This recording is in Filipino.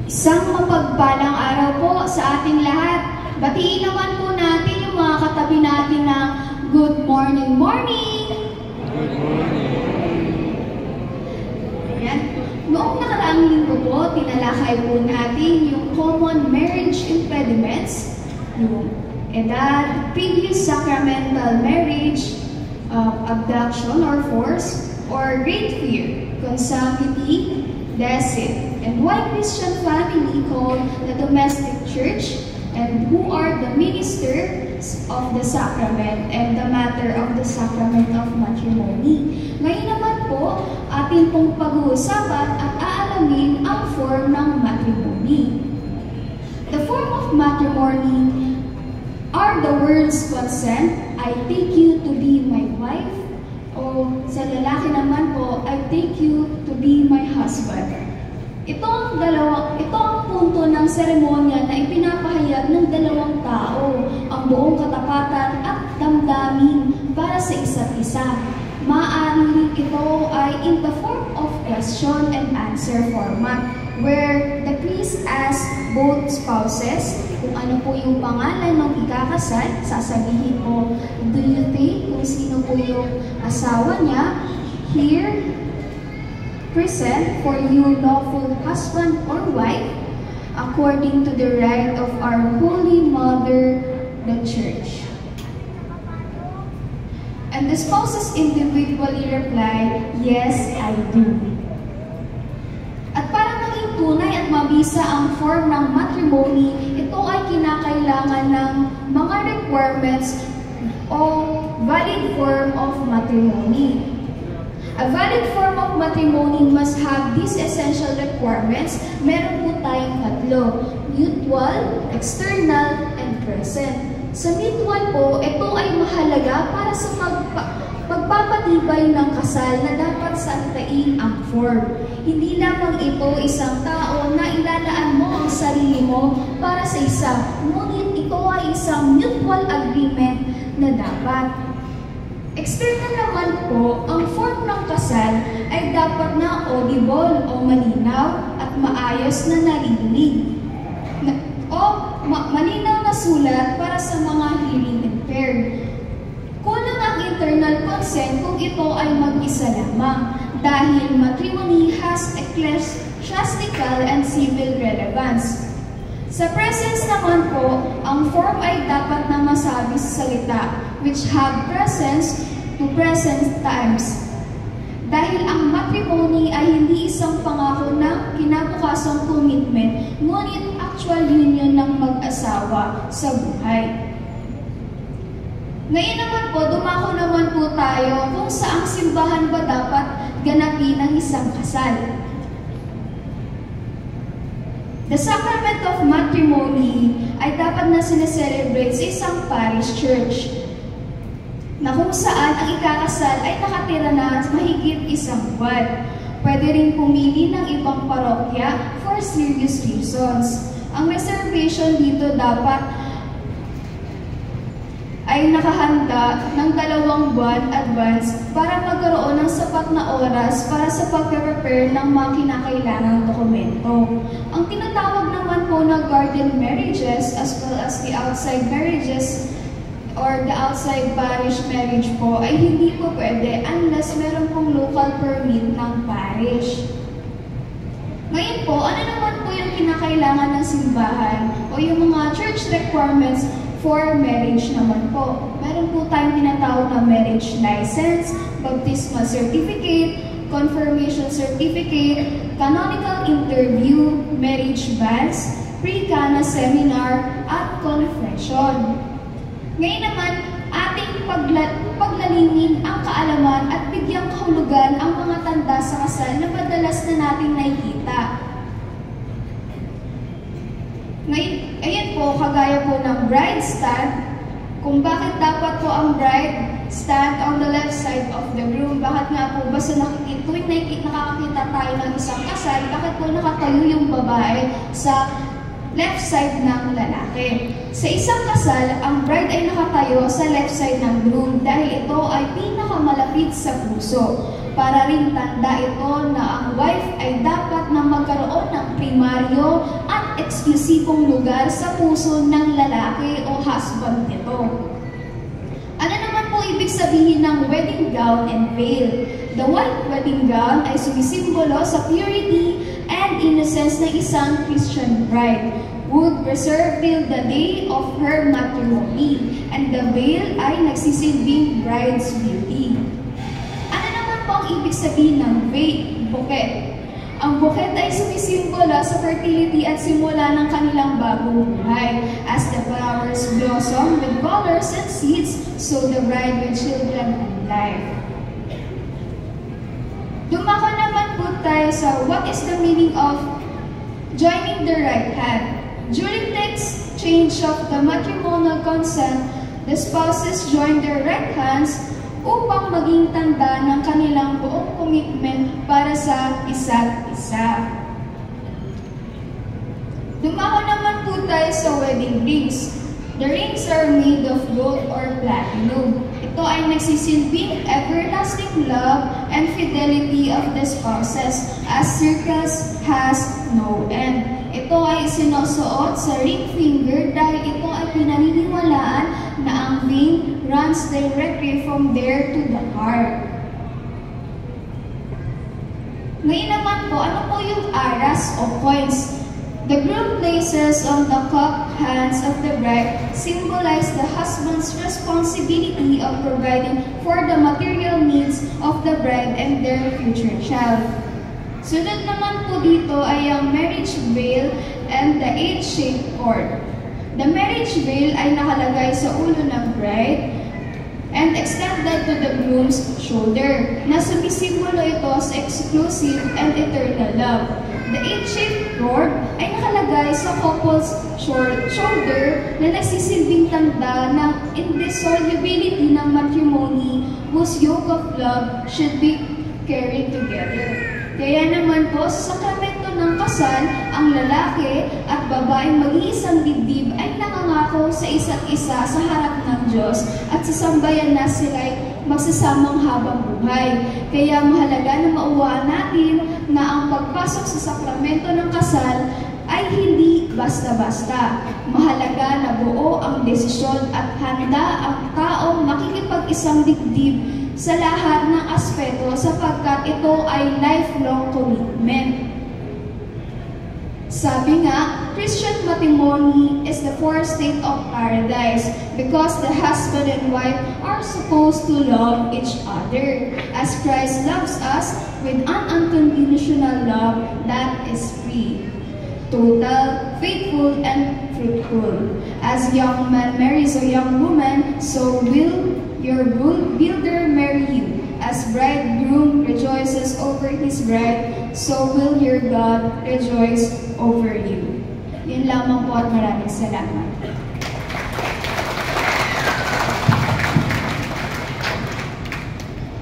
Isang mapagpalang araw po sa ating lahat. Batiin naman po natin yung mga katabi natin na good morning, morning! Good morning! Ayan. Noong nakaraang linggo po, tinalakay po natin yung common marriage impediments, yung edad, previous sacramental marriage, abduction or force, or great fear, consanguinity, deceit, and why Christian family called the domestic church, and who are the ministers of the sacrament and the matter of the sacrament of matrimony. Ngayon naman po, atin pong pag-uusapan at aalamin ang form ng matrimony. The form of matrimony are the words consent, I take you to be my wife, o sa lalaki naman po, I take you to be my husband. Ito ang punto ng seremonya na ipinapahayag ng dalawang tao, ang buong katapatan at damdamin para sa isa't isa. Maaaring ito ay in the form of question and answer format, where the priest asks both spouses kung ano po yung pangalan ng ikakasal. Sasabihin po, do you think kung sino po yung asawa niya? Here, present for you lawful husband or wife, according to the right of our Holy Mother, the Church. And the spouses individually reply, yes, I do. At para maging tunay at mabisa ang form ng matrimony, ito ay kinakailangan ng mga requirements o valid form of matrimony. A valid form of matrimony must have these essential requirements. Meron po tayong tatlo: mutual, external, and present. Sa mutual po, ito ay mahalaga para sa pagpapatibay ng kasal na dapat santain ang form. Hindi lamang ito isang tao na ilalaan mo ang sarili mo para sa isa, ngunit ito ay isang mutual agreement na dapat. External naman po, ang form ng kasal ay dapat na audible o malinaw at maayos na naririnig. Malinaw na sulat para sa mga hearing impaired. Kulang ang internal consent kung ito ay mag-isa lamang, dahil matrimony has ecclesiastical and civil relevance. Sa presence naman po, ang form ay dapat na masabi sa salita, which have presence to present times. Dahil ang matrimony ay hindi isang pangako ng kinabukasang commitment, ngunit actual union ng mag-asawa sa buhay. Ngayon naman po, dumako naman po tayo kung saang simbahan ba dapat ganapin ang isang kasal. The sacrament of matrimony ay dapat na sineselebrate sa isang parish church, na kung saan ang ikakasal ay nakatira na mahigit isang buwan. Pwede rin pumili ng ibang parokya for serious reasons. Ang reservation dito dapat ay nakahanda ng 2 buwan advance para magkaroon ng sapat na oras para sa pag-prepare ng mga kinakailangang dokumento. Ang tinatawag naman po na garden marriages as well as the outside marriages or the outside parish marriage po ay hindi po pwede unless meron pong local permit ng parish. Ngayon po, ano naman po yung kinakailangan ng simbahan o yung mga church requirements for marriage naman po? Meron po tayong tinatawag na marriage license, baptismal certificate, confirmation certificate, canonical interview, marriage banns, pre-cana seminar, at confession. Ngayon naman, ating paglalingin ang kaalaman at bigyang kahulugan ang mga tanda sa kasal na madalas na nating nakikita. Ngayon, ayan po, kagaya po ng bride stand, kung bakit dapat po ang bride stand on the left side of the groom. Bakit nga po ba sa tuwing nakakakita tayo ng isang kasal, bakit po nakatayo yung babae sa left side ng lalaki? Sa isang kasal, ang bride ay nakatayo sa left side ng groom dahil ito ay pinakamalapit sa puso. Para ring tanda ito na ang wife ay dapat na magkaroon ng primaryo at eksklusibong lugar sa puso ng lalaki o husband nito. Ano naman po ibig sabihin ng wedding gown and veil? The white wedding gown ay sumisimbolo sa purity and innocence ng isang Christian bride, would preserve till the day of her matrimony, and the veil ay nagsisilbing bride's beauty. Ano naman po ang ibig sabihin ng veil? Bouquet. Ang bouquet ay sumisimbolo sa fertility at simula ng kanilang bagong buhay. As the flowers blossom with colors and seeds, so the bride with children and life. Dumako naman po tayo sa what is the meaning of joining the right hand. During the exchange of the matrimonial consent, the spouses join their right hands upang maging tanda ng kanilang buong commitment para sa isa't isa. Dumako naman po tayo sa wedding rings. The rings are made of gold or platinum. Ito ay nagsisilbing everlasting love and fidelity of the spouses, as circles has no end. Ito ay sinusuot sa ring finger dahil ito ay pinaniniwalaan na ang vein runs directly from there to the heart. Ngayon naman po, ano po yung aras o coins? The groom places on the cupped hands of the bride symbolize the husband's responsibility of providing for the material needs of the bride and their future child. Sunod naman po dito ay ang marriage veil and the H-shaped cord. The marriage veil ay nakalagay sa ulo ng bride and extended to the groom's shoulder, na sumisimbolo ito sa exclusive and eternal love. The H-shaped cord ay nakalagay sa couple's shoulder na nagsisilbing tanda ng indissolubility ng matrimony whose yoke of love should be carried together. Kaya naman po, sa sakramento ng kasal, ang lalaki at babaeng mag-iisang dibdib ay nakangako sa isa't isa sa harap ng Diyos at sa sambayan na sila'y magsasamang habang buhay. Kaya mahalaga na mauwaan natin na ang pagpasok sa sakramento ng kasal ay hindi basta-basta. Mahalaga na buo ang desisyon at handa ang taong makikipag-isang dibdib sa lahat ng aspeto sapagkat ito ay lifelong commitment. Sabi nga, Christian matrimony is the fourth state of paradise because the husband and wife are supposed to love each other as Christ loves us with an unconditional love that is free, total, faithful, and fruitful. As young man marries a young woman, so will your builder marry you. As bridegroom rejoices over his bride, so will your God rejoice over you. Yun lamang po at maraming salamat.